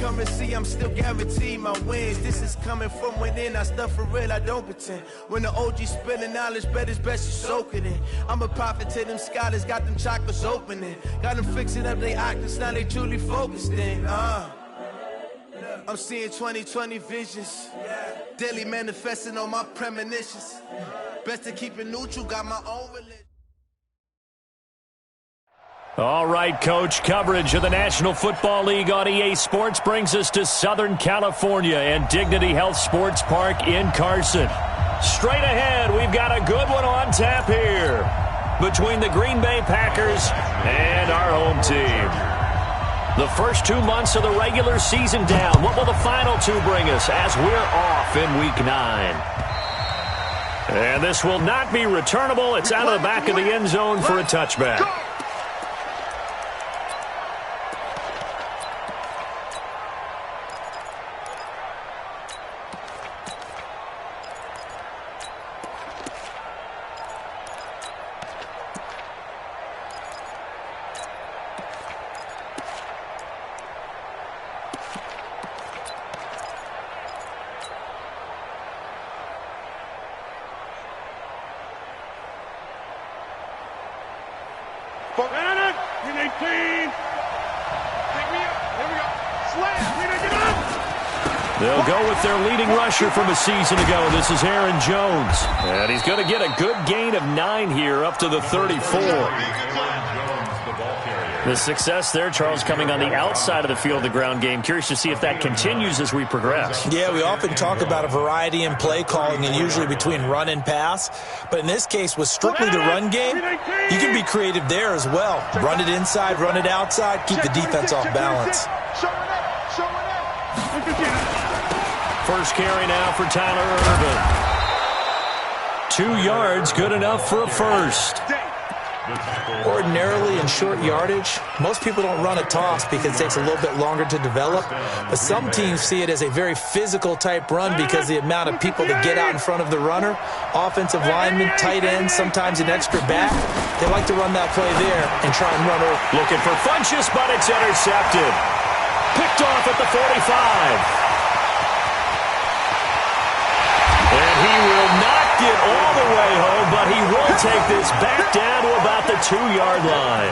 come and see, I'm still guaranteed my wins. This is coming from within, I stuff for real, I don't pretend. When the OG spilling knowledge, bet it's best you soak it in. I'm a prophet to them scholars, got them chakras opening. Got them fixing up they octaves, now they truly focused in. I'm seeing 2020 visions, daily manifesting on my premonitions. Best to keep it neutral, got my own religion. All right, Coach, coverage of the National Football League on EA Sports brings us to Southern California and Dignity Health Sports Park in Carson. Straight ahead, we've got a good one on tap here between the Green Bay Packers and our home team. The first 2 months of the regular season down. What will the final two bring us as we're off in Week 9? And this will not be returnable. It's out of the back of the end zone for a touchback. They'll go with their leading rusher from a season ago. This is Aaron Jones. And he's going to get a good gain of 9 here up to the 34. The success there, Charles, coming on the outside of the field, the ground game. Curious to see if that continues as we progress. Yeah, we often talk about a variety in play calling and usually between run and pass. But in this case, with strictly the run game, you can be creative there as well. Run it inside, run it outside, keep the defense off balance. First carry now for Tyler Irvin. 2 yards, good enough for a first. Ordinarily in short yardage, most people don't run a toss because it takes a little bit longer to develop. But some teams see it as a very physical type run because the amount of people that get out in front of the runner, offensive linemen, tight ends, sometimes an extra back, they like to run that play there and try and run over. Looking for Funchess, but it's intercepted. Picked off at the 45. And he will not get all the way home, but he will take this back down to about the 2-yard line.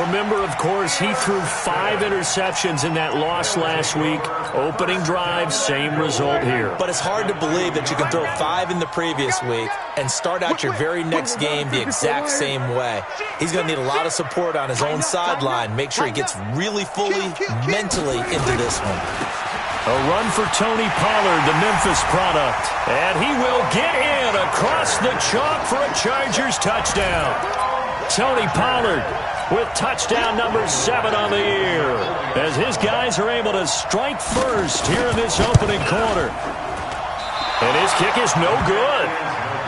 Remember, of course, he threw 5 interceptions in that loss last week. Opening drive, same result here. But it's hard to believe that you can throw 5 in the previous week and start out your very next game the exact same way. He's going to need a lot of support on his own sideline. Make sure he gets really fully, mentally into this one. A run for Tony Pollard, the Memphis product. And he will get in across the chalk for a Chargers touchdown. Tony Pollard with touchdown number 7 on the year, as his guys are able to strike first here in this opening quarter. And his kick is no good.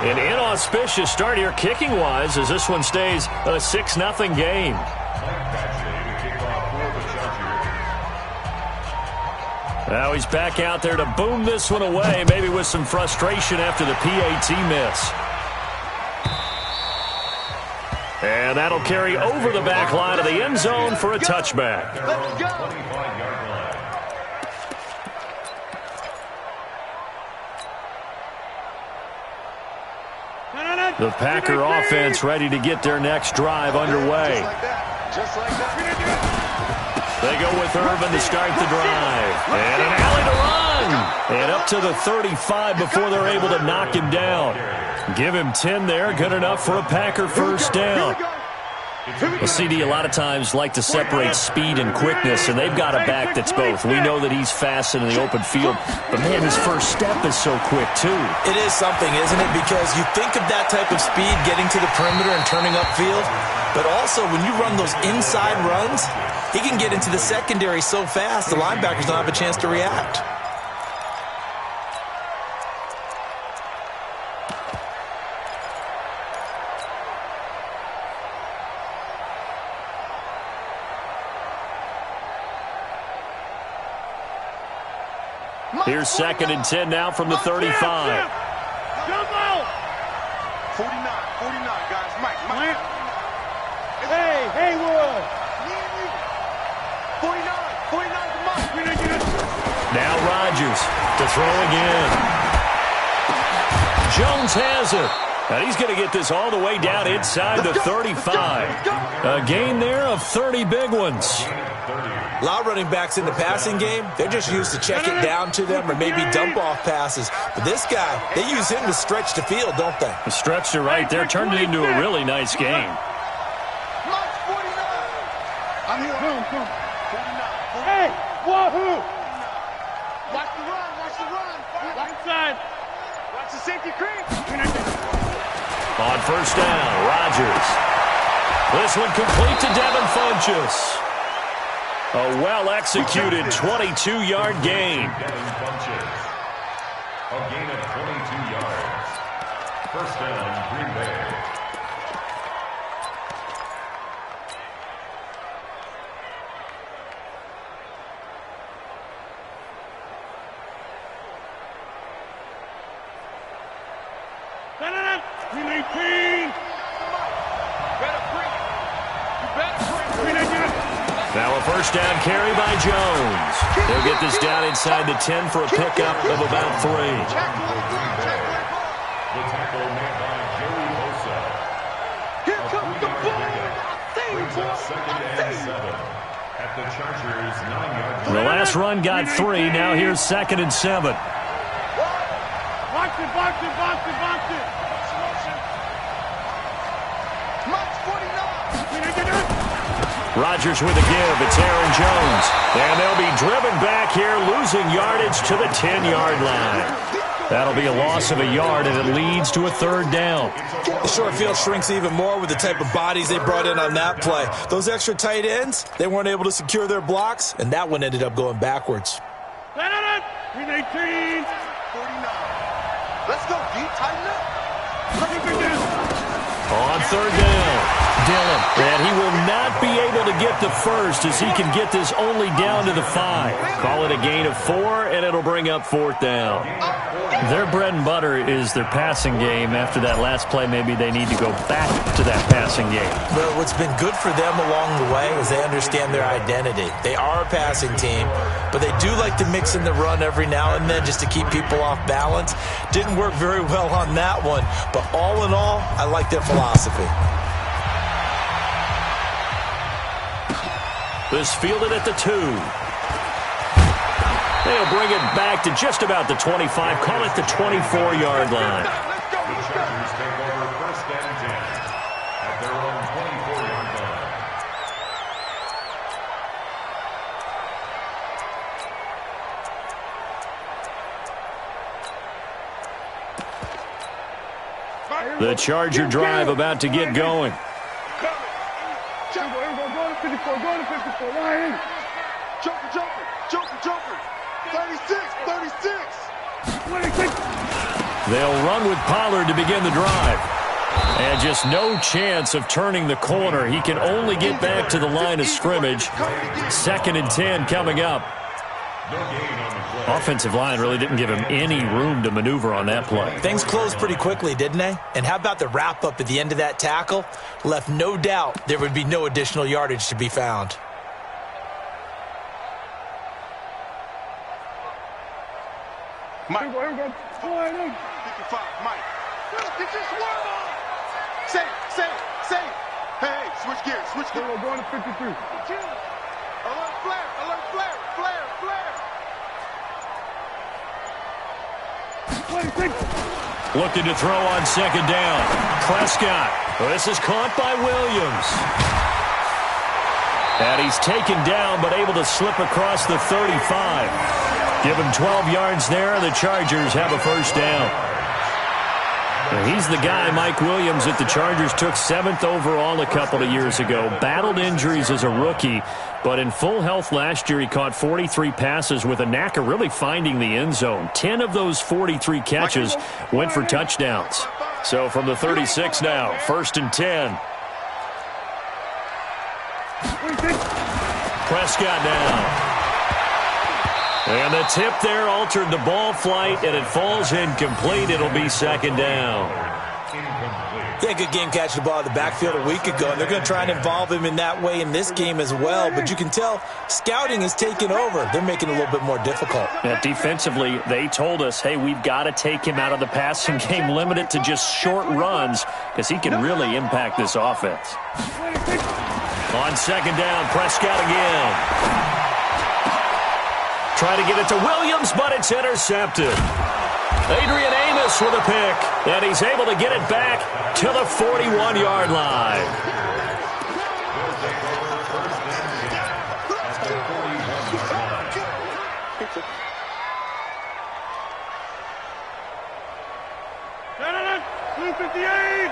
An inauspicious start here kicking-wise as this one stays a 6-0 game. Now he's back out there to boom this one away, maybe with some frustration after the PAT miss. And that'll carry over the back line of the end zone for a touchback. Let's go. The Packer offense ready to get their next drive underway. Just like that. They go with Irvin to start the drive. And an alley to run. And up to the 35 before they're able to knock him down. Give him 10 there. Good enough for a Packer first down. Well, CD a lot of times like to separate speed and quickness, and they've got a back that's both. We know that he's fast in the open field, but, man, his first step is so quick, too. It is something, isn't it? Because you think of that type of speed getting to the perimeter and turning upfield, but also when you run those inside runs, he can get into the secondary so fast the linebackers don't have a chance to react. Here's 2nd and 10 now from the 35. 49, 49, guys. Mike. Hey, Haywood. 49 to Mike. Now Rodgers to throw again. Jones has it. And he's going to get this all the way down inside the 35. A gain there of 30 big ones. A lot of running backs in the passing game, they're just used to check it down to them or maybe dump off passes. But this guy, they use him to stretch the field, don't they? The stretch to right there turned it into a really nice game. I'm here. Hey, wahoo! Watch the run, watch the run. Watch inside. Watch the safety creep. On first down, Rodgers. This one complete to Devin Funchess. A well-executed 22-yard gain. A gain of 22 yards. First down, Green Bay. Now a first down carry by Jones. They'll get this down inside the 10 for a pickup of about 3. The tackle made by Joey Bosa. Here comes the ball. Brings up second and 7 at the Chargers' 9-yard line. The last run got 3. Now here's second and 7. Box it, box it, box it, box it. Max 49. Rodgers with a give. It's Aaron Jones. And they'll be driven back here, losing yardage to the 10-yard line. That'll be a loss of a yard, and it leads to a third down. The short field shrinks even more with the type of bodies they brought in on that play. Those extra tight ends, they weren't able to secure their blocks, and that one ended up going backwards. 18. 49. Let's go, D. Tighten up. On third down, Dillon. And he will not be able to get the first as he can get this only down to the 5. Call it a gain of 4, and it'll bring up fourth down. Their bread and butter is their passing game. After that last play, maybe they need to go back to that passing game. Well, what's been good for them along the way is they understand their identity. They are a passing team, but they do like to mix in the run every now and then just to keep people off balance. Didn't work very well on that one, but all in all, I like their philosophy. This fielded at the 2. They'll bring it back to just about the 25. Call it the 24-yard line. The Chargers take over first and 10 at their own 24-yard line. The Charger drive about to get going. Go to 54, go to 54, Ryan. Joker. 36. They'll run with Pollard to begin the drive. And just no chance of turning the corner. He can only get back to the line of scrimmage. Second and 10 coming up. Offensive line really didn't give him any room to maneuver on that play. Things closed pretty quickly, didn't they? And how about the wrap-up at the end of that tackle? Left no doubt there would be no additional yardage to be found. Mike. 55, Mike. Get this one on. Say. Hey, switch gears. We're going to 53. Alert flare. Looking to throw on second down. Prescott. This is caught by Williams. And he's taken down but able to slip across the 35. Give him 12 yards there. The Chargers have a first down. He's the guy, Mike Williams, that the Chargers took 7th overall a couple of years ago. Battled injuries as a rookie, but in full health last year, he caught 43 passes with a knack of really finding the end zone. 10 of those 43 catches went for touchdowns. So from the 36 now, first and 10. Prescott now. And the tip there altered the ball flight, and it falls incomplete. It'll be second down. Incomplete. Yeah, good game catching the ball in the backfield a week ago, and they're going to try and involve him in that way in this game as well. But you can tell scouting is taking over. They're making it a little bit more difficult. Yeah, defensively, they told us, hey, we've got to take him out of the passing game, limit it to just short runs, because he can really impact this offense. On second down, Prescott again. Try to get it to Williams, but it's intercepted. Adrian Amos with a pick, and he's able to get it back to the 41-yard line. No, 258.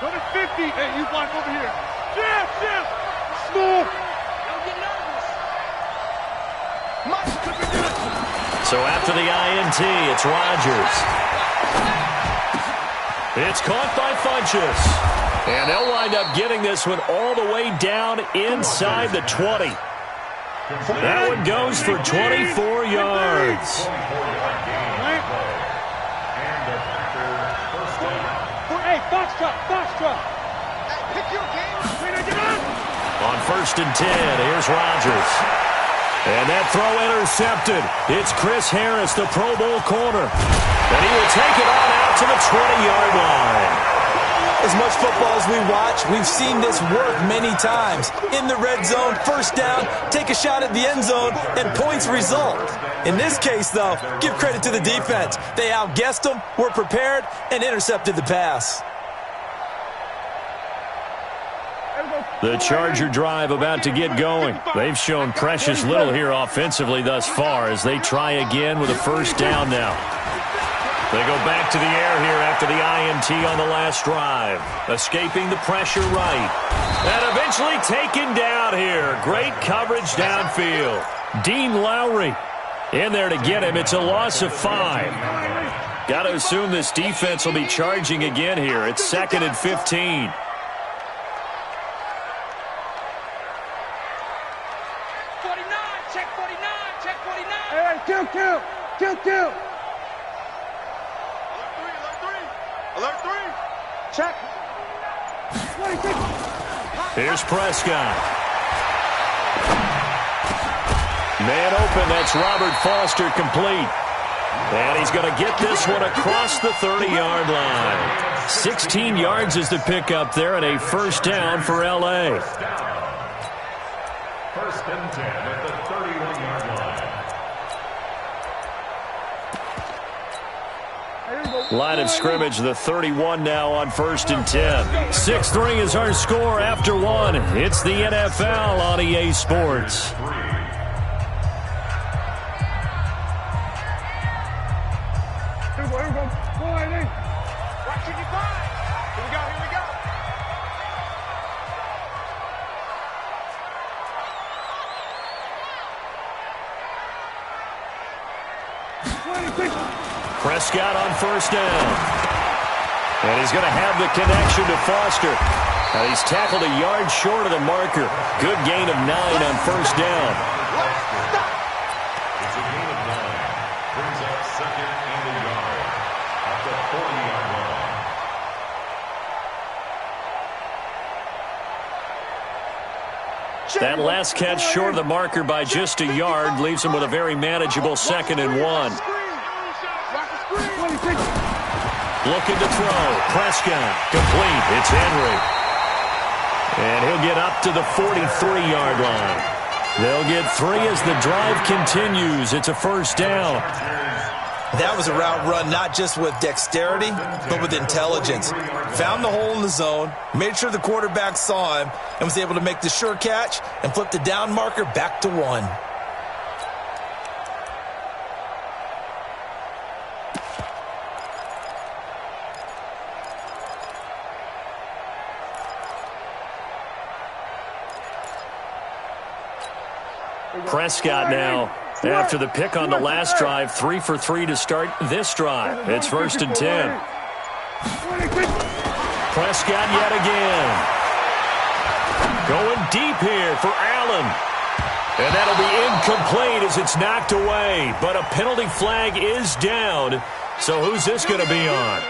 Number 50. Hey, you block over here. Jeff. Smooth. Don't get nervous. So after the INT, it's Rodgers. It's caught by Funchess. And they'll wind up getting this one all the way down inside the 20. That one goes for 24 yards. Hey, Foxtrot. Pick your game. On first and 10, here's Rodgers. And that throw intercepted. It's Chris Harris, the Pro Bowl corner. And he will take it on out to the 20-yard line. As much football as we watch, we've seen this work many times. In the red zone, first down, take a shot at the end zone, and points result. In this case, though, give credit to the defense. They outguessed them, were prepared, and intercepted the pass. The Charger drive about to get going. They've shown precious little here offensively thus far as they try again with a first down now. They go back to the air here after the INT on the last drive. Escaping the pressure right. And eventually taken down here. Great coverage downfield. Dean Lowry in there to get him. It's a loss of 5. Got to assume this defense will be charging again here. It's 2nd and 15. Kill. Alert 3. Check. Here's Prescott. Man open, that's Robert Foster complete. And he's going to get this one across the 30-yard line. 16 yards is the pickup there and a first down for L.A. First and 10 at the 31-yard line. Line of scrimmage, the 31 now on first and 10. 6-3 is our score after 1. It's the NFL on EA Sports. Here we go. Watch it, Here we go. Prescott on first down. And he's going to have the connection to Foster. And he's tackled a yard short of the marker. Good gain of 9 on first down. It's a gain of 9. Brings up 2nd and a yard at the 40-yard line. That last catch short of the marker by just a yard leaves him with a very manageable 2nd and 1. Looking to throw. Prescott complete. It's Henry. And he'll get up to the 43-yard line. They'll get 3 as the drive continues. It's a first down. That was a route run not just with dexterity, but with intelligence. Found the hole in the zone, made sure the quarterback saw him, and was able to make the sure catch and flip the down marker back to 1. Prescott now, after the pick on the last drive, 3 for 3 to start this drive. It's first and 10. Prescott yet again. Going deep here for Allen. And that'll be incomplete as it's knocked away. But a penalty flag is down. So who's this going to be on?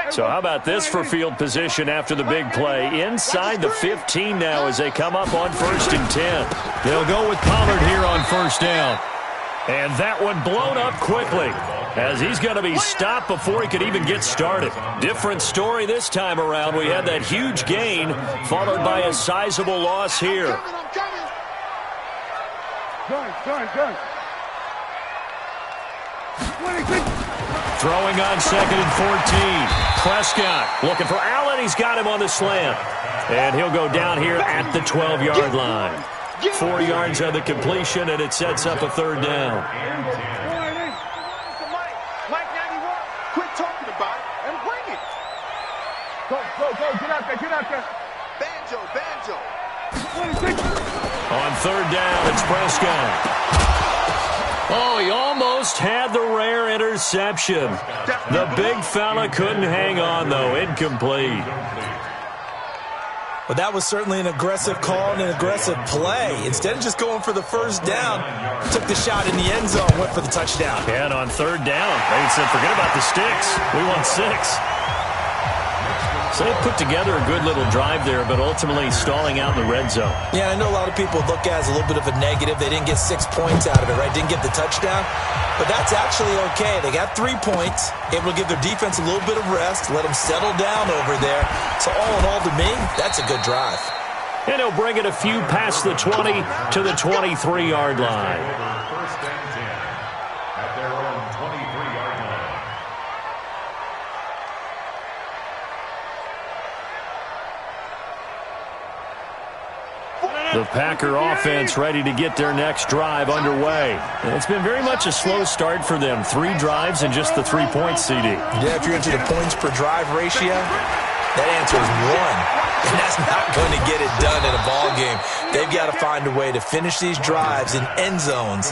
So how about this for field position after the big play? Inside the 15 now as they come up on 1st and 10. They'll go with Pollard here on 1st down. And that one blown up quickly as he's going to be stopped before he could even get started. Different story this time around. We had that huge gain followed by a sizable loss here. Throwing on 2nd and 14. Prescott looking for Allen. He's got him on the slant. And he'll go down here at the 12-yard line. 4 yards on the completion, and it sets up a 3rd down. Mike 91, quit talking about it and bring it. Go, get out there. Banjo. On 3rd down, it's Prescott. Oh, he almost had the rare interception. The big fella couldn't hang on, though. Incomplete. But that was certainly an aggressive call and an aggressive play. Instead of just going for the 1st down, took the shot in the end zone, went for the touchdown. And on 3rd down, they said, forget about the sticks. We want 6. So they put together a good little drive there, but ultimately stalling out in the red zone. Yeah, I know a lot of people look at it as a little bit of a negative. They didn't get 6 points out of it, right? Didn't get the touchdown. But that's actually okay. They got 3 points, able to give their defense a little bit of rest, let them settle down over there. So all in all, to me, that's a good drive. And he'll bring it a few past the 20 to the 23-yard line. 1st and 10 at their own 23-yard line. The Packer offense ready to get their next drive underway. And it's been very much a slow start for them. 3 drives and just the 3 points, CD. Yeah, if you're into the points per drive ratio, that answer is 1. And that's not going to get it done in a ball game. They've got to find a way to finish these drives in end zones,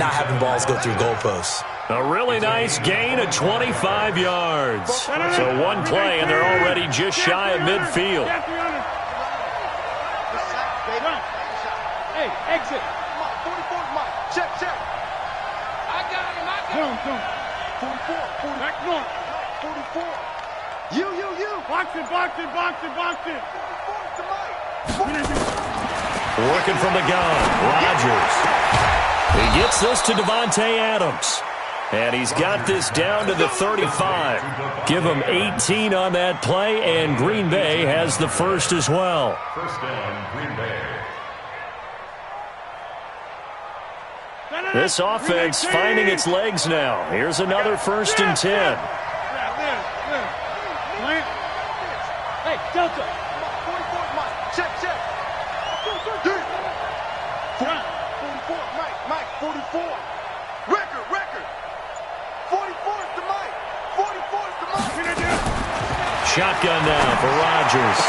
not having balls go through goalposts. A really nice gain of 25 yards. So 1 play, and they're already just shy of midfield. Hey, exit. 44, Mike. Check. I got him. 44. Back north. 44. You. Box it. 44 to Mike. Working from the gun, Rodgers. He gets this to Devontae Adams. And he's got this down to the 35. Give him 18 on that play, and Green Bay has the 1st as well. 1st down, Green Bay. This offense finding its legs now. Here's another 1st and 10. Hey, Delta. 44, Mike. Check. 44, Mike. 44. Record. 44 is the Mike. 44 is the Mike. Shotgun now for Rodgers.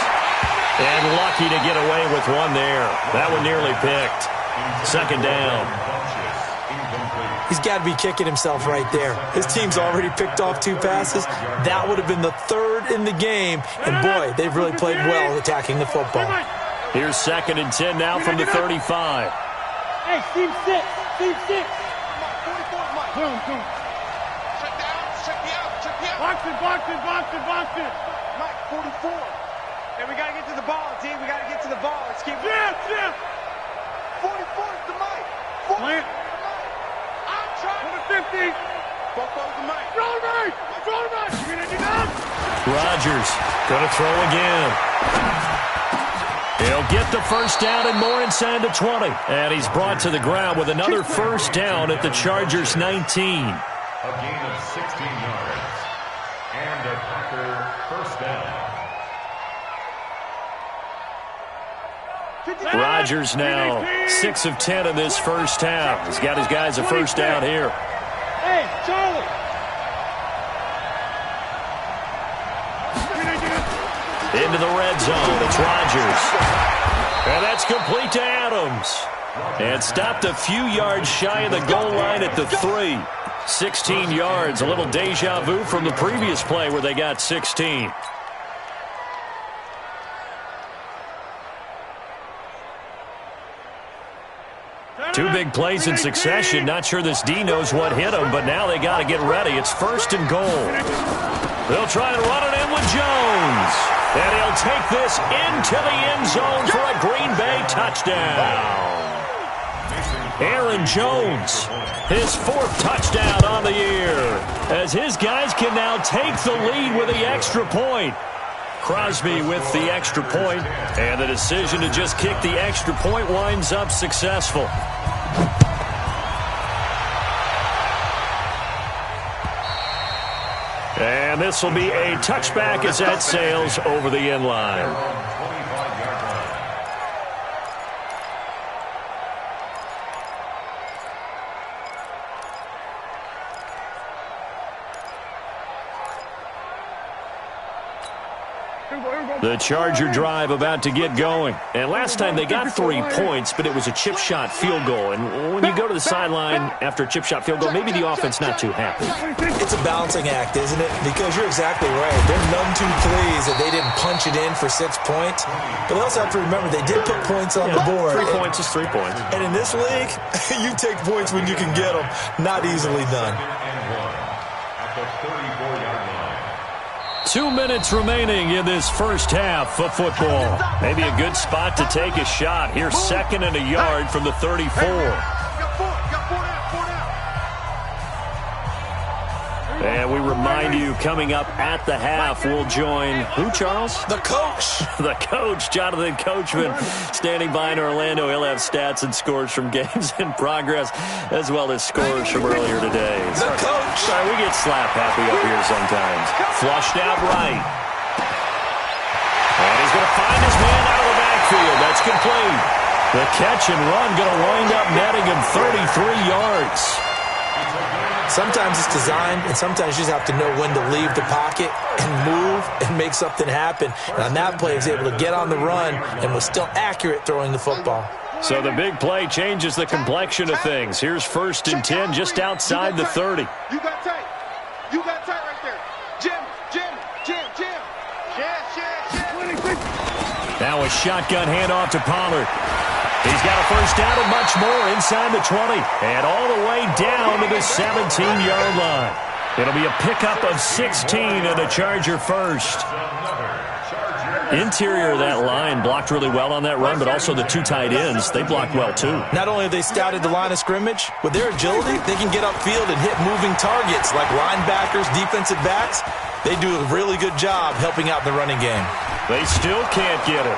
And lucky to get away with one there. That one nearly picked. 2nd down. He's got to be kicking himself right there. His team's already picked off 2 passes. That would have been the 3rd in the game. And, boy, they've really played well attacking the football. Here's 2nd and 10 now from the 35. Hey, Steve 6. 44, Mike. Boom. Check the out. Box it. Mike, 44. Hey, we got to get to the ball, team. We got to get to the ball. Let's keep it. Yeah. 44 is the Mike. 44. 50. Rodgers going to throw again. He'll get the 1st down and more inside the 20. And he's brought to the ground with another 1st down at the Chargers' 19. A gain of 16 yards. And a Packer 1st down. Rodgers now 6 of 10 in this 1st half. He's got his guys a 1st down here. Hey, Charlie. Into the red zone. It's Rodgers. And that's complete to Adams. And stopped a few yards shy of the goal line at the 3. 16 yards. A little deja vu from the previous play where they got 16. Two big plays in succession. Not sure this D knows what hit him, but now they got to get ready. It's 1st and goal. They'll try and run it in with Jones. And he'll take this into the end zone for a Green Bay touchdown. Aaron Jones, his 4th touchdown on the year, as his guys can now take the lead with the extra point. Crosby with the extra point, and the decision to just kick the extra point winds up successful. And this will be a touchback as that sails over the end line. The Charger drive about to get going. And last time they got 3 points, but it was a chip shot field goal. And when you go to the sideline after a chip shot field goal, maybe the offense not too happy. It's a balancing act, isn't it? Because you're exactly right. They're none too pleased that they didn't punch it in for 6 points. But they also have to remember they did put points on the board. 3 points is 3 points. And in this league, you take points when you can get them. Not easily done. At the 34-yard line. 2 minutes remaining in this first half of football. Maybe a good spot to take a shot. Here's 2nd and a yard from the 34. And we remind you, coming up at the half, we'll join who, Charles? The coach. The coach, Jonathan Coachman, standing by in Orlando. He'll have stats and scores from games in progress, as well as scores from earlier today. The coach. Sorry, we get slap happy up here sometimes. Flushed out right. And he's going to find his man out of the backfield. That's complete. The catch and run going to wind up netting him 33 yards. Sometimes it's designed, and sometimes you just have to know when to leave the pocket and move and make something happen. And on that play, he was able to get on the run and was still accurate throwing the football. So the big play changes the complexion of things. Here's 1st and 10 just outside the 30. You got tight. You got tight right there. Jim. Now a shotgun handoff to Pollard. He's got a first down and much more inside the 20. And all the way down to the 17-yard line. It'll be a pickup of 16 and a Charger first. Interior of that line blocked really well on that run, but also the 2 tight ends, they blocked well too. Not only have they scouted the line of scrimmage, with their agility, they can get upfield and hit moving targets like linebackers, defensive backs. They do a really good job helping out the running game. They still can't get it.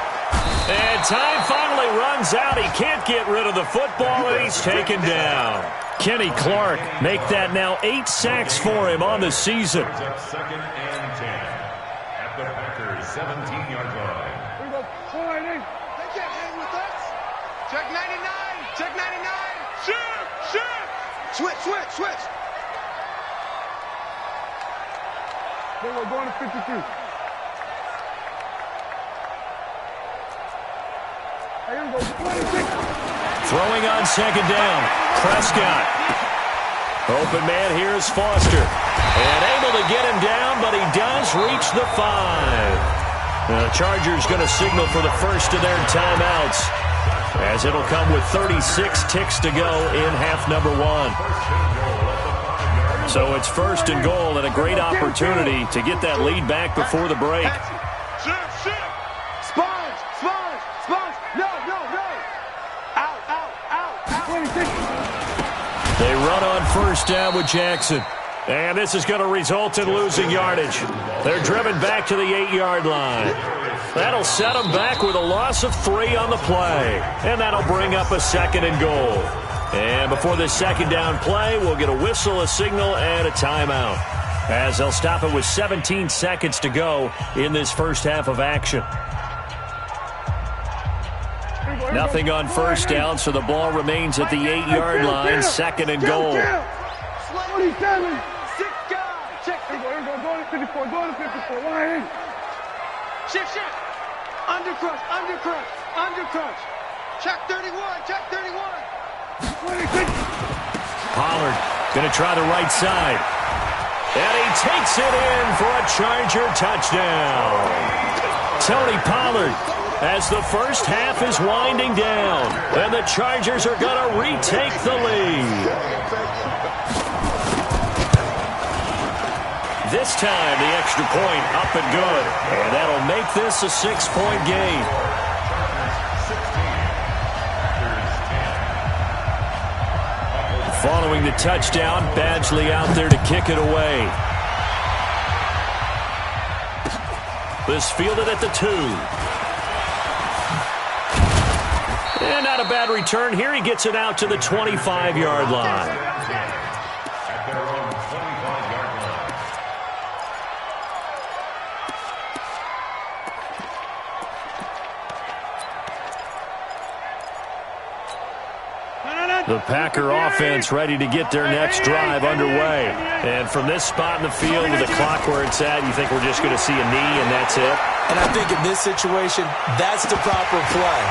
And time finally runs out. He can't get rid of the football, and he's taken down. Kenny Clark make that now 8 sacks for him on the season. 2nd and 10 at the Packers' 17-yard line. They can't hang with us. Check 99. Check 99. Switch. Then we're going to 52. Throwing on 2nd down. Prescott. Open man here is Foster. And able to get him down, but he does reach the 5. The Chargers going to signal for the first of their timeouts, as it'll come with 36 ticks to go in half number 1. So it's 1st and goal, and a great opportunity to get that lead back before the break. Sponge. No. Out. They run on 1st down with Jackson. And this is going to result in losing yardage. They're driven back to the 8-yard line. That'll set them back with a loss of 3 on the play. And that'll bring up a 2nd and goal. And before this 2nd down play, we'll get a whistle, a signal, and a timeout, as they'll stop it with 17 seconds to go in this first half of action. Nothing on 1st down, so the ball remains at the 8-yard line, 2nd and goal. 27. 6 guys. Check. Go to 54. Line. Shift. Undercrush. Check 31. Pollard going to try the right side. And he takes it in for a Charger touchdown. Tony Pollard, as the first half is winding down, and the Chargers are going to retake the lead. This time, the extra point up and good. And that'll make this a 6-point game. Following the touchdown, Badgley out there to kick it away. This fielded at the 2. And not a bad return here. He gets it out to the 25-yard line. At their own 25-yard line. The Packer offense ready to get their next drive underway. And from this spot in the field with the clock where it's at, you think we're just going to see a knee and that's it? And I think in this situation, that's the proper play.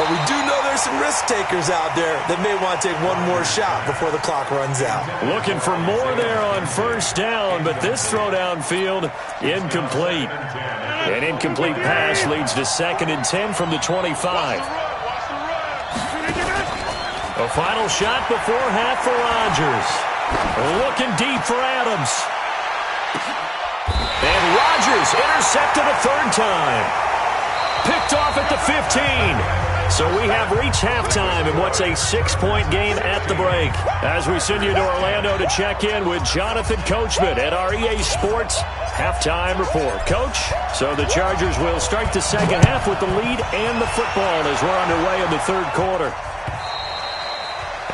But we do know there's some risk takers out there that may want to take one more shot before the clock runs out. Looking for more there on first down, but this throw downfield, incomplete. An incomplete pass leads to 2nd and 10 from the 25. A final shot before half for Rodgers. Looking deep for Adams. And Rodgers intercepted a 3rd time. Picked off at the 15. So we have reached halftime in what's a 6-point game at the break. As we send you to Orlando to check in with Jonathan Coachman at our EA Sports Halftime Report. Coach, so the Chargers will start the second half with the lead and the football as we're underway in the 3rd quarter.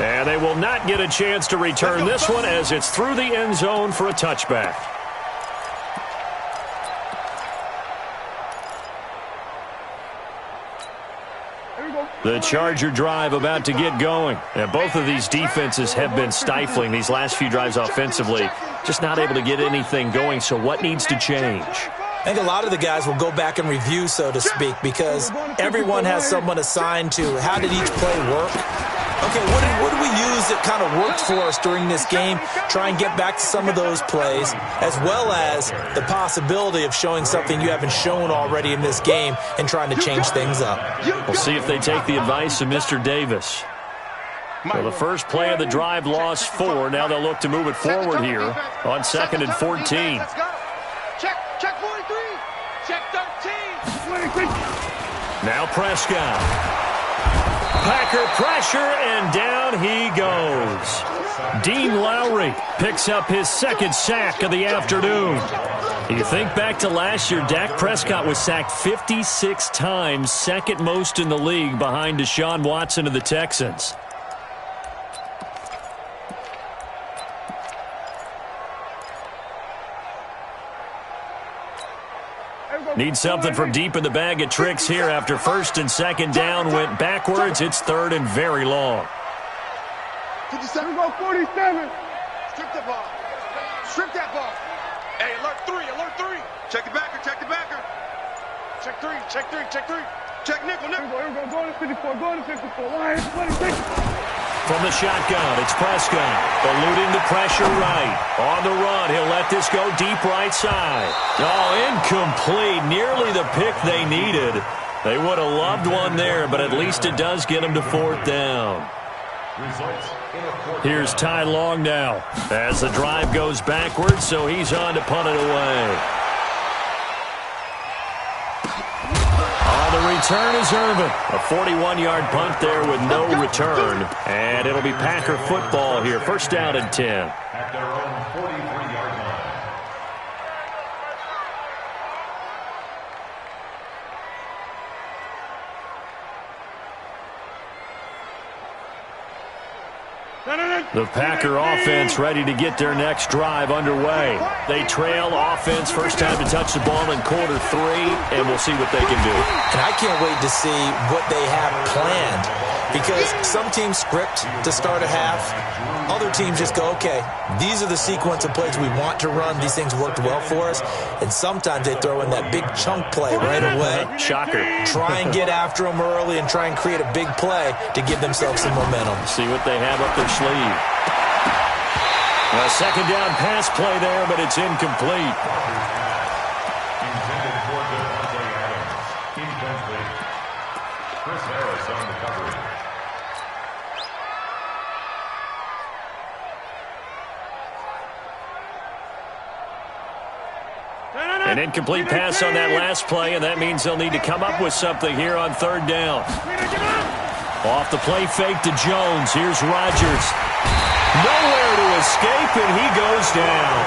And they will not get a chance to return this one as it's through the end zone for a touchback. The Charger drive about to get going. And both of these defenses have been stifling these last few drives offensively. Just not able to get anything going, so what needs to change? I think a lot of the guys will go back and review, so to speak, because everyone has someone assigned to how did each play work. Okay, what did we use that kind of worked for us during this game? Try and get back to some of those plays, as well as the possibility of showing something you haven't shown already in this game and trying to change things up. We'll see if they take the advice of Mr. Davis. So the first play of the drive lost 4. Now they'll look to move it forward here on 2nd and 14. Check 43. Check 13. Now Prescott. Packer pressure, and down he goes. Dean Lowry picks up his 2nd sack of the afternoon. You think back to last year, Dak Prescott was sacked 56 times, 2nd most in the league behind Deshaun Watson of the Texans. Need something from deep in the bag of tricks here after 1st and 2nd down went backwards. It's 3rd and very long. 57, go 47. Strip that ball. Strip that ball. Hey, alert 3. Check the backer. Check 3. Check nickel. Go to 54. Line 26. From the shotgun, it's Prescott, eluding the pressure right. On the run, he'll let this go deep right side. Oh, incomplete. Nearly the pick they needed. They would have loved one there, but at least it does get them to 4th down. Here's Ty Long now as the drive goes backwards, so he's on to punt it away. The return is Irvin. A 41-yard punt there with no return. And it'll be Packer football here. 1st down and 10. At their own 43-yard line. The Packer offense ready to get their next drive underway. They trail offense, first time to touch the ball in quarter 3, and we'll see what they can do. And I can't wait to see what they have planned, because some teams script to start a half. Other teams just go, okay, these are the sequence of plays we want to run. These things worked well for us. And sometimes they throw in that big chunk play right away. Shocker. Try and get after them early and try and create a big play to give themselves some momentum. See what they have up their sleeve. A 2nd down pass play there, but it's incomplete. Intended for Devontae Adams. Incomplete. Chris Harris on the coverage. An incomplete pass on that last play, and that means they'll need to come up with something here on third down. Off the play fake to Jones. Here's Rodgers. Nowhere to escape, and he goes down.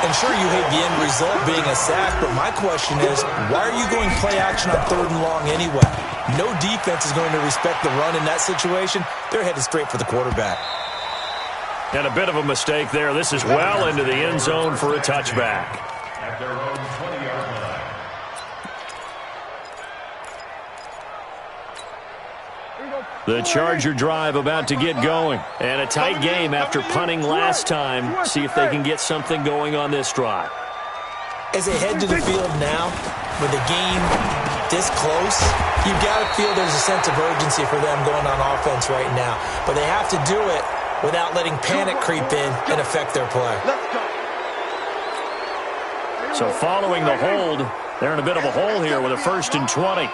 And sure, you hate the end result being a sack, but my question is, why are you going play action on third and long anyway? No defense is going to respect the run in that situation. They're headed straight for the quarterback. And a bit of a mistake there. This is well into the end zone for a touchback. At their own 20-yard line. The Charger drive about to get going. And a tight game after punting last time. See if they can get something going on this drive. As they head to the field now, with the game this close, you've got to feel there's a sense of urgency for them going on offense right now. But they have to do it without letting panic creep in and affect their play. So following the hold, they're in a bit of a hole here with a 1st and 20.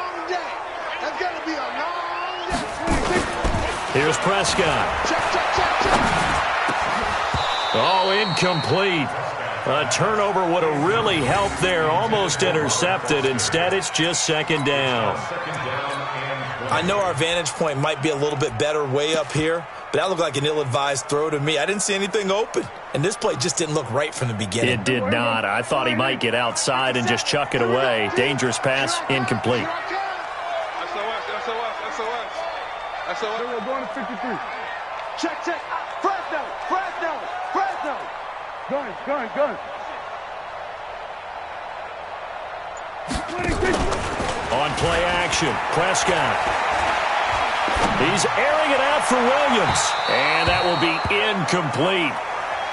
Here's Prescott. Oh, incomplete. A turnover would have really helped there. Almost intercepted. Instead, it's just 2nd down. I know our vantage point might be a little bit better way up here, but that looked like an ill-advised throw to me. I didn't see anything open, and this play just didn't look right from the beginning. It did not. I thought he might get outside and just chuck it away. Dangerous pass, incomplete. We're going to 53. Check. Fresno. Gun. On play action, Prescott. He's airing it out for Williams. And that will be incomplete.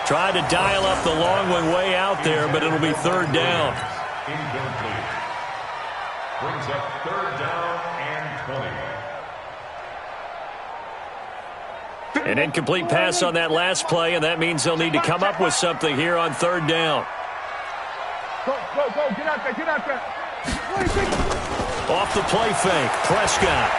Tried to dial up the long one way out there, but it'll be 3rd down. Incomplete. Brings up 3rd down and 20. An incomplete pass on that last play, and that means they'll need to come up with something here on 3rd down. Go. Get out there. Off the play fake, Prescott.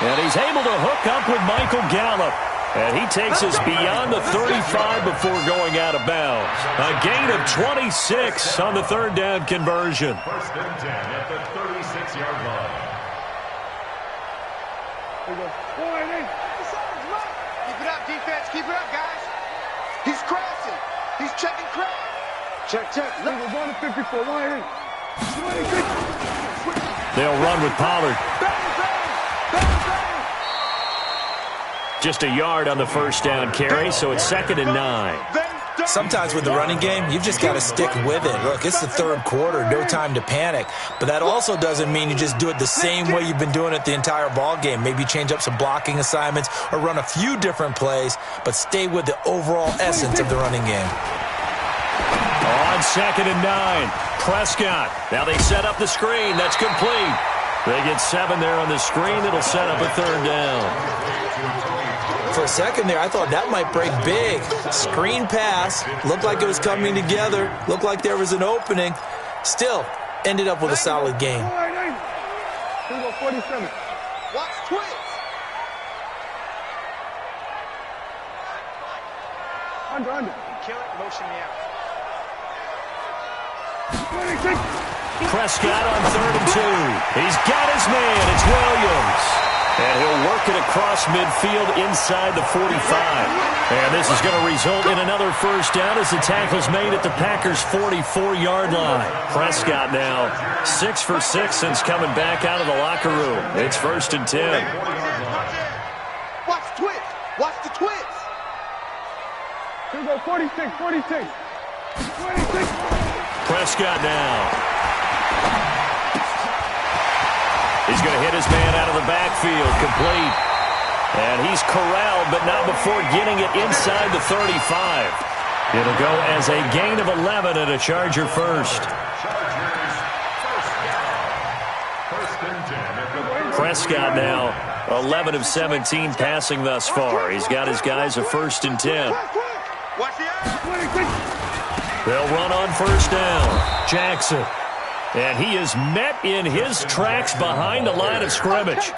And he's able to hook up with Michael Gallup. And he takes us beyond the 35 before going out of bounds. A gain of 26 on the 3rd down conversion. 1st and 10 at the 36-yard line. Keep it up, defense. Keep it up, guys. He's crashing. He's checking crash. Check. We're going to 54. They'll run with Pollard. Just a yard on the 1st down carry, so it's 2nd and 9. Sometimes with the running game, you've just got to stick with it. Look, it's the 3rd quarter, no time to panic. But that also doesn't mean you just do it the same way you've been doing it the entire ball game. Maybe change up some blocking assignments or run a few different plays, but stay with the overall essence of the running game. On 2nd and 9, Prescott. Now they set up the screen. That's complete. They get 7 there on the screen. It'll set up a 3rd down. For a second there, I thought that might break big. Screen pass. Looked like it was coming together. Looked like there was an opening. Still, ended up with a solid game. 47. Watch twins. Under. Kill it. Motion me out. Prescott on 3rd and 2. He's got his man. It's Williams. And he'll work it across midfield inside the 45. And this is going to result in another 1st down as the tackle's made at the Packers' 44-yard line. Prescott now 6 for 6 since coming back out of the locker room. It's 1st and 10. Watch twins. Watch the twins. Here we go, 46. Prescott now. He's going to hit his man out of the backfield, complete. And he's corralled, but not before getting it inside the 35. It'll go as a gain of 11 and a Charger first. Prescott now 11 of 17 passing thus far. He's got his guys a 1st and 10. They'll run on 1st down. Jackson. And he is met in his tracks behind the line of scrimmage.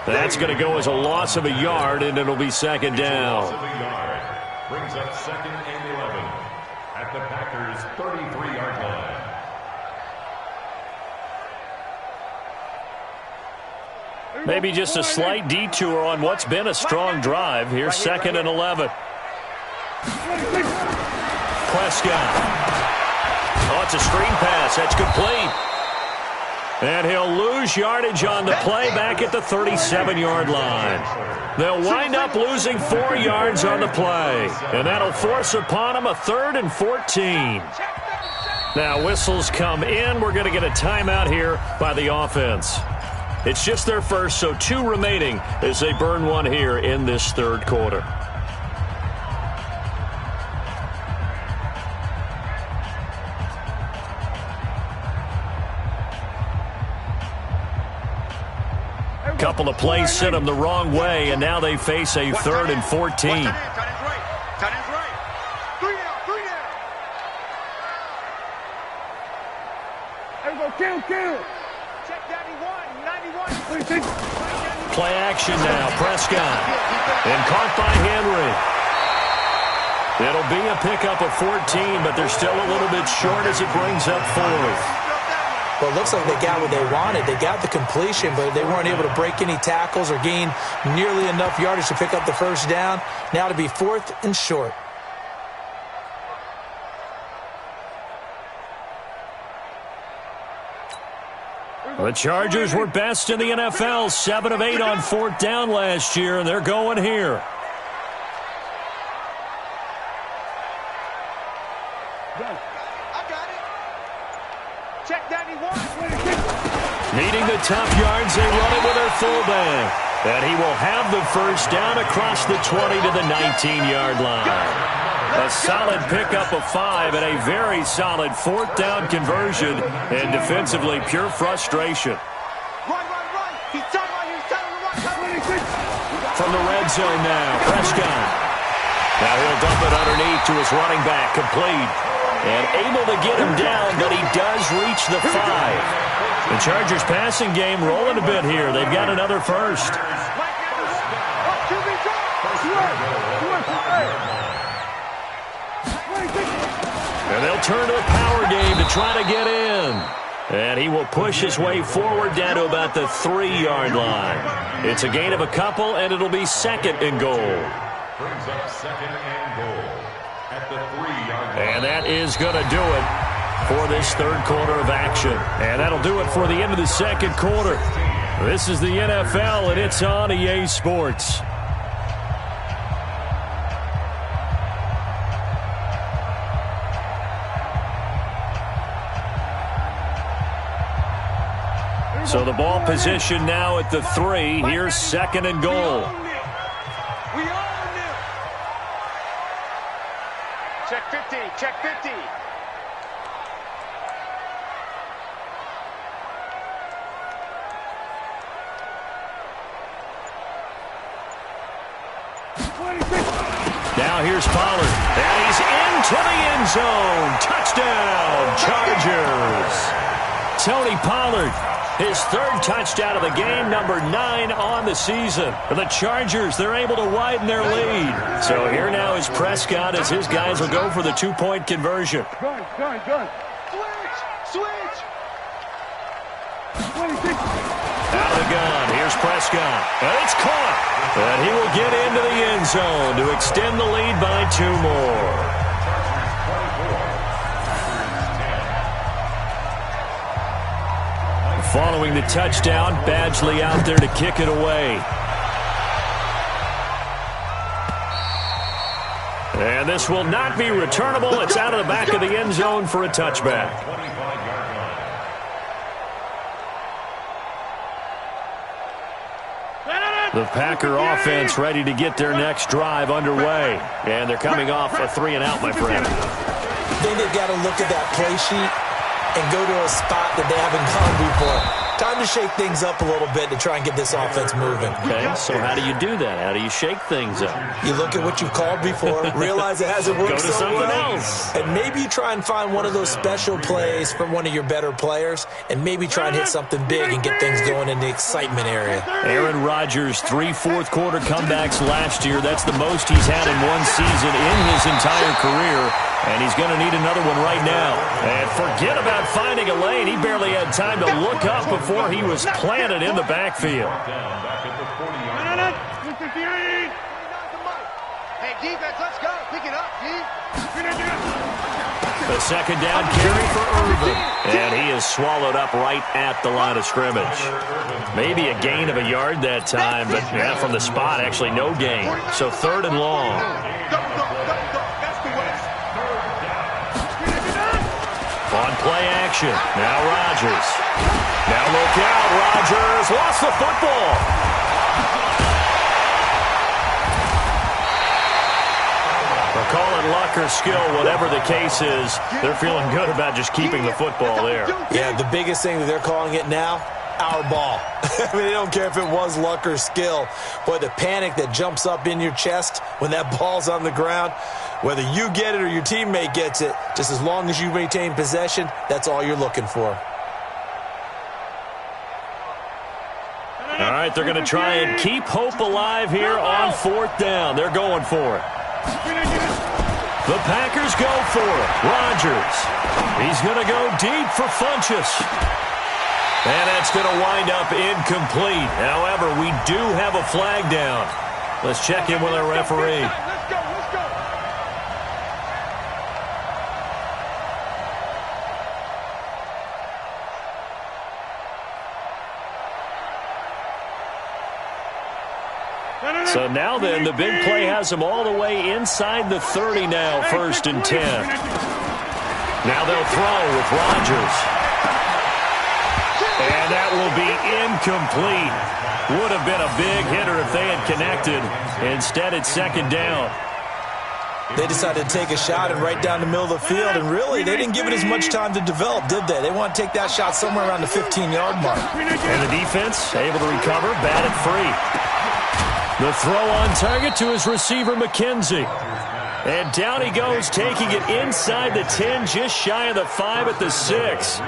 That's going to go as a loss of a yard, and it'll be 2nd down. Brings up 2nd and 11 at the Packers his 33-yard line. Maybe just a slight detour on what's been a strong drive. Here's 2nd and 11. Prescott. Oh, it's a screen pass. That's complete. And he'll lose yardage on the play back at the 37-yard line. They'll wind up losing 4 yards on the play. And that'll force upon them a 3rd and 14. Now whistles come in. We're going to get a timeout here by the offense. It's just their first, so 2 remaining as they burn one here in this 3rd quarter. Couple of plays sent them the wrong way, and now they face a 3rd and 14. Play action now. Prescott. And caught by Henry. It'll be a pickup of 14, but they're still a little bit short as it brings up 4th. Well, it looks like they got what they wanted. They got the completion, but they weren't able to break any tackles or gain nearly enough yardage to pick up the first down. Now to be 4th and short. The Chargers were best in the NFL, 7 of 8 on 4th down last year, and they're going here. Needing the top yards, they run it with their fullback. And he will have the first down across the 20 to the 19-yard line. A solid pickup of 5 and a very solid 4th down conversion. And defensively, pure frustration. From the red zone now, Prescott. Now he'll dump it underneath to his running back, complete. And able to get him down, but he does reach the 5. The Chargers passing game rolling a bit here. They've got another first. And they'll turn to the power game to try to get in. And he will push his way forward down to about the 3-yard line. It's a gain of a couple, and it'll be 2nd and goal. Brings up 2nd and goal at the 3-yard line. And that is going to do it for this 3rd quarter of action. And that'll do it for the end of the 2nd quarter. This is the NFL, and it's on EA Sports. So the ball position now at the 3. Here's 2nd and goal. Check 50, check 50. Now here's Pollard, and he's into the end zone. Touchdown, Chargers. Tony Pollard, his 3rd touchdown of the game, number 9 on the season. The Chargers, they're able to widen their lead. So here now is Prescott as his guys will go for the 2-point conversion. Gun. Switch. Out of the gun, here's Prescott, and it's caught. And he will get into the end zone to extend the lead by 2 more. Following the touchdown, Badgley out there to kick it away. And this will not be returnable. It's out of the back of the end zone for a touchback. The Packer offense ready to get their next drive underway. And they're coming off a 3-and-out, my friend. Then they've got to look at that play sheet and go to a spot that they haven't gone before. Time to shake things up a little bit to try and get this offense moving. Okay, so how do you do that? How do you shake things up? You look at what you've called before, realize it hasn't worked Go to so something well, else. and maybe you try and find one of those special plays from one of your better players, and maybe try and hit something big and get things going in the excitement area. Aaron Rodgers, 3 fourth-quarter comebacks last year. That's the most he's had in one season in his entire career. And he's going to need another one right now. And forget about finding a lane. He barely had time to look up before he was planted in the backfield. Hey, defense, let's go. Pick it up, D. The second down carry for Irvin. And he is swallowed up right at the line of scrimmage. Maybe a gain of a yard that time, but yeah, from the spot, actually no gain. So 3rd and long. On play action. Now Rodgers. Now look out. Rodgers lost the football. They'll call it luck or skill, whatever the case is. They're feeling good about just keeping the football there. Yeah, the biggest thing that they're calling it now, our ball. I mean, they don't care if it was luck or skill. Boy, the panic that jumps up in your chest when that ball's on the ground, whether you get it or your teammate gets it, just as long as you maintain possession, that's all you're looking for. All right, they're going to try and keep hope alive here on 4th down. They're going for it. The Packers go for it. Rodgers. He's going to go deep for Funchess. And that's going to wind up incomplete. However, we do have a flag down. Let's check in with our referee. Let's go. So now then, the big play has them all the way inside the 30 now, 1st and 10. Now they'll throw with Rodgers. And that will be incomplete. Would have been a big hitter if they had connected. Instead, it's 2nd down. They decided to take a shot and right down the middle of the field, and really, they didn't give it as much time to develop, did they? They want to take that shot somewhere around the 15-yard mark. And the defense able to recover, batted free. The throw on target to his receiver, McKenzie. And down he goes, taking it inside the 10, just shy of the 5 at the 6.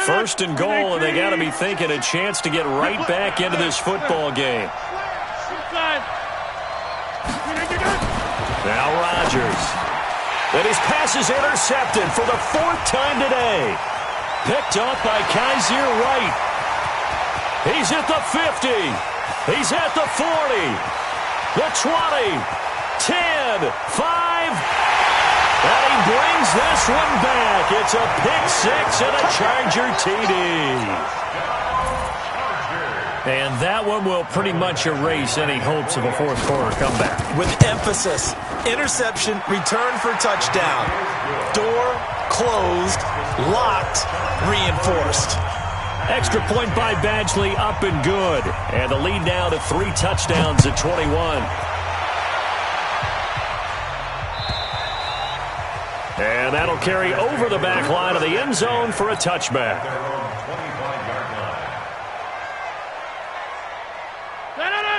First and goal, and they got to be thinking a chance to get right back into this football game. Now Rodgers. And his pass is intercepted for the 4th time today. Picked up by Kaiser White. He's at the 50. He's at the 40. The 20. 10. 5. And he brings this one back. It's a pick 6 and a Charger TD. And that one will pretty much erase any hopes of a 4th quarter comeback. With emphasis, interception, return for touchdown. Door closed, locked, reinforced. Extra point by Badgley, up and good. And the lead now to 3 touchdowns at 21. And that'll carry over the back line of the end zone for a touchback.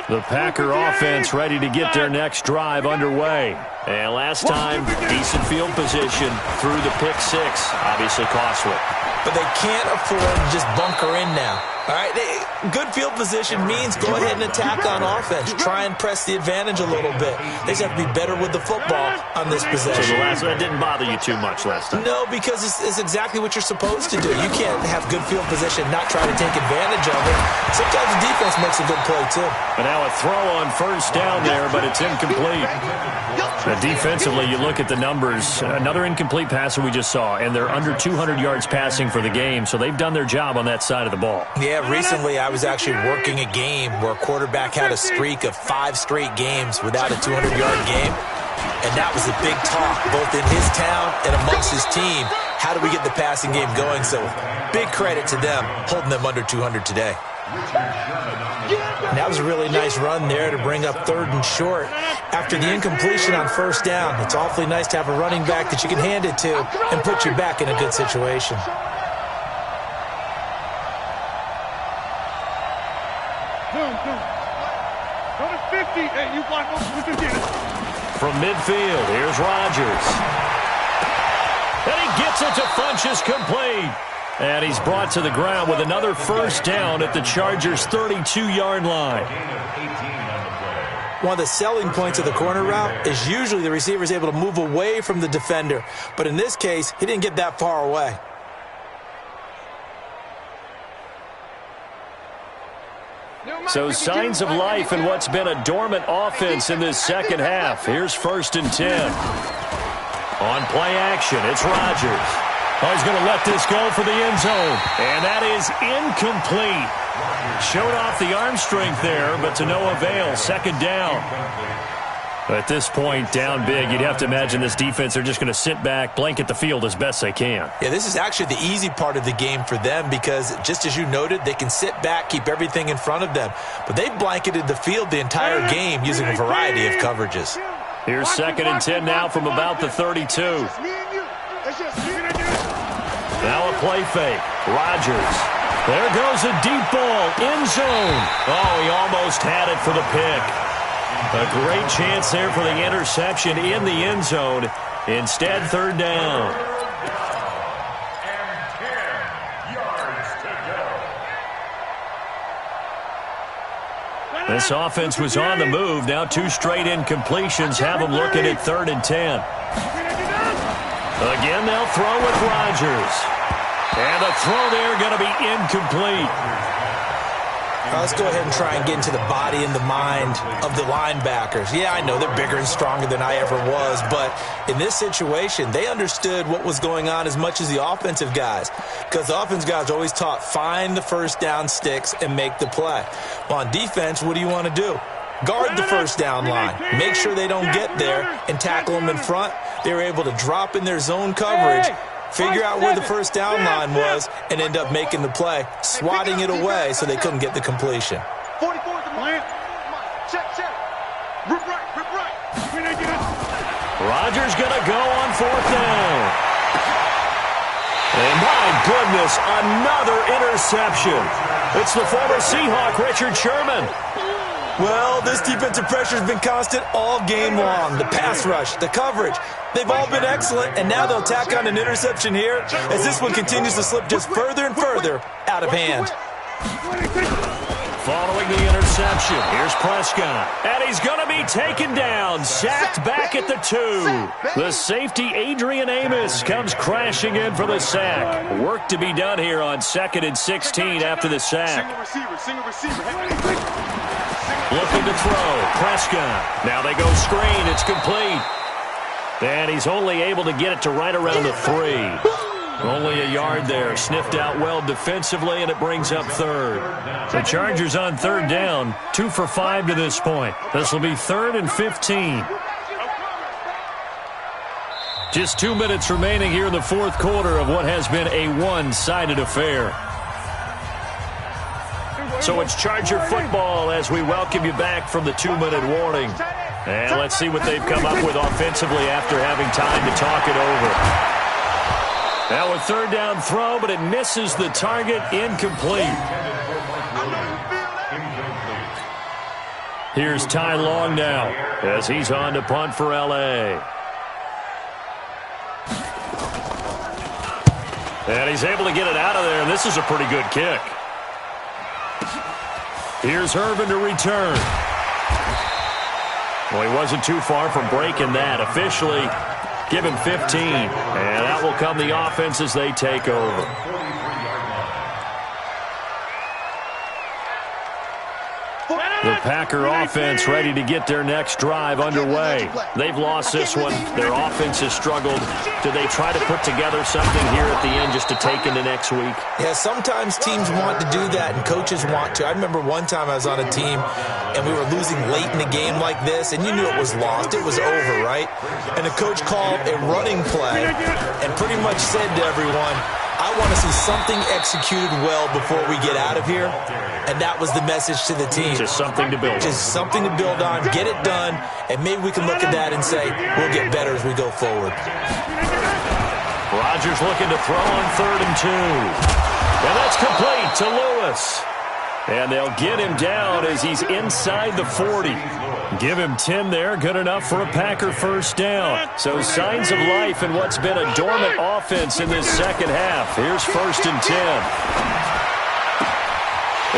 The Packer offense ready to get their next drive underway. And last time, decent field position through the pick 6. Obviously costly. But they can't afford to just bunker in now. All right, good field position means go ahead and attack on offense. Try and press the advantage a little bit. They just have to be better with the football on this possession. So the last one didn't bother you too much last time? No, because it's exactly what you're supposed to do. You can't have good field position, not try to take advantage of it. Sometimes the defense makes a good play, too. But now a throw on 1st down there, but it's incomplete. Defensively, you look at the numbers. Another incomplete passer we just saw, and they're under 200 yards passing for the game, so they've done their job on that side of the ball. Yeah, recently I was actually working a game where a quarterback had a streak of 5 straight games without a 200-yard game, and that was a big talk, both in his town and amongst his team. How do we get the passing game going? So big credit to them, holding them under 200 today. And that was a really nice run there to bring up 3rd and short. After the incompletion on 1st down, it's awfully nice to have a running back that you can hand it to and put you back in a good situation. From midfield, here's Rodgers. And he gets it to Funchess complete. And he's brought to the ground with another first down at the Chargers' 32-yard line. One of the selling points of the corner route is usually the receiver is able to move away from the defender. But in this case, he didn't get that far away. So signs of life in what's been a dormant offense in this second half. Here's 1st and 10. On play action, it's Rodgers. Oh, he's going to let this go for the end zone. And that is incomplete. Showed off the arm strength there, but to no avail. 2nd down. At this point, down big, you'd have to imagine this defense are just going to sit back, blanket the field as best they can. Yeah, this is actually the easy part of the game for them because, just as you noted, they can sit back, keep everything in front of them. But they've blanketed the field the entire game using a variety of coverages. Here's 2nd and 10 now from about the 32. Now a play fake. Rodgers. There goes a deep ball. End zone. Oh, he almost had it for the pick. A great chance there for the interception in the end zone. Instead, 3rd down. And 10 yards to go. This offense was on the move. Now 2 straight incompletions have them looking at 3rd and 10. Again, they'll throw with Rodgers. And the throw there going to be incomplete. Let's go ahead and try and get into the body and the mind of the linebackers. Yeah, I know they're bigger and stronger than I ever was, but in this situation, they understood what was going on as much as the offensive guys, because the offensive guys are always taught, find the first down sticks and make the play. Well, on defense, what do you want to do? Guard the first down line. Make sure they don't get there and tackle them in front. They were able to drop in their zone coverage, figure out where the first down line was, and end up making the play, swatting it away so they couldn't get the completion. 44 at the line. Check. Rip right. Rodgers going to go on 4th down. And my goodness, another interception. It's the former Seahawk, Richard Sherman. Well, this defensive pressure has been constant all game long. The pass rush, the coverage, they've all been excellent, and now they'll tack on an interception here as this one continues to slip just further and further out of hand. Following the interception, here's Prescott. And he's going to be taken down, sacked back at the 2. The safety, Adrian Amos, comes crashing in for the sack. Work to be done here on 2nd and 16 after the sack. Single receiver. Looking to throw. Prescott. Now they go screen. It's complete. And he's only able to get it to right around the 3. Only a yard there. Sniffed out well defensively, and it brings up 3rd. The Chargers on 3rd down. 2 for 5 to this point. This will be 3rd and 15. Just 2 minutes remaining here in the 4th quarter of what has been a one-sided affair. So it's Charger football as we welcome you back from the 2-minute warning. And let's see what they've come up with offensively after having time to talk it over. Now a 3rd down throw, but it misses the target. Incomplete. Here's Ty Long now as he's on to punt for L.A. And he's able to get it out of there, and this is a pretty good kick. Here's Irvin to return. Well, he wasn't too far from breaking that. Officially, give him 15. And that will come the offense as they take over. The Packer offense ready to get their next drive underway. They've lost this one. Their offense has struggled. Do they try to put together something here at the end just to take into next week? Yeah, sometimes teams want to do that and coaches want to. I remember one time I was on a team and we were losing late in a game like this, and you knew it was lost. It was over, right? And the coach called a running play and pretty much said to everyone, I want to see something executed well before we get out of here. And that was the message to the team. Just something to build on. Just something to build on, get it done, and maybe we can look at that and say, we'll get better as we go forward. Rodgers looking to throw on 3rd and 2. And that's complete to Lewis. And they'll get him down as he's inside the 40. Give him 10 there, good enough for a Packer first down. So signs of life in what's been a dormant offense in this second half. Here's 1st and 10.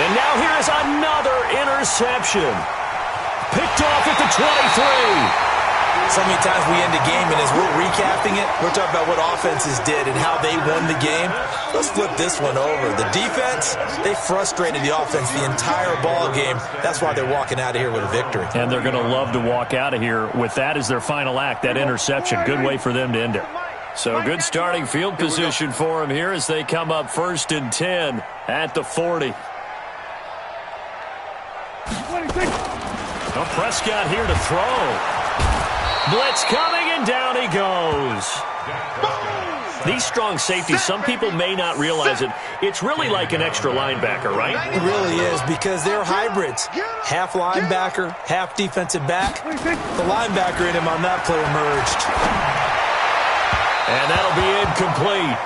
And now here is another interception. Picked off at the 23. So many times we end a game, and as we're recapping it, we're talking about what offenses did and how they won the game. Let's flip this one over. The defense, they frustrated the offense the entire ball game. That's why they're walking out of here with a victory. And they're going to love to walk out of here with that as their final act, that interception. Good way for them to end it. So good starting field position for them here as they come up 1st and 10 at the 40. Well, Prescott here to throw. Blitz coming, and down he goes. These strong safeties, some people may not realize it. It's really like an extra linebacker, right? It really is, because they're hybrids. Half linebacker, half defensive back. The linebacker in him on that play emerged. And that'll be incomplete.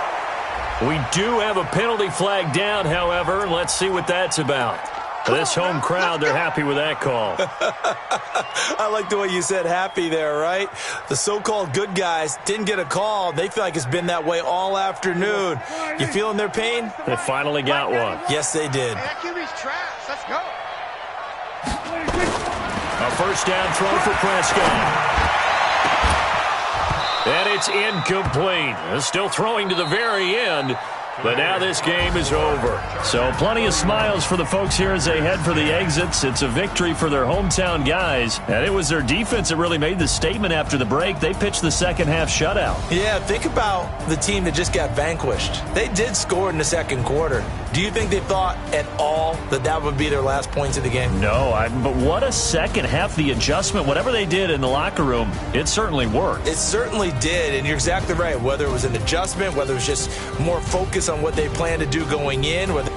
We do have a penalty flag down, however. Let's see what that's about. This home crowd, they're happy with that call. I like the way you said happy there, right? The so-called good guys didn't get a call. They feel like it's been that way all afternoon. You feeling their pain? They finally got one. Yes, they did. That QB's trash. Let's go. A first down throw for Prescott. And it's incomplete. Still throwing to the very end. But now this game is over. So plenty of smiles for the folks here as they head for the exits. It's a victory for their hometown guys. And it was their defense that really made the statement after the break. They pitched the second half shutout. Yeah, think about the team that just got vanquished. They did score in the second quarter. Do you think they thought at all that that would be their last points of the game? No, but what a second half. The adjustment, whatever they did in the locker room, it certainly worked. It certainly did, and you're exactly right. Whether it was an adjustment, whether it was just more focus on what they plan to do going in, whether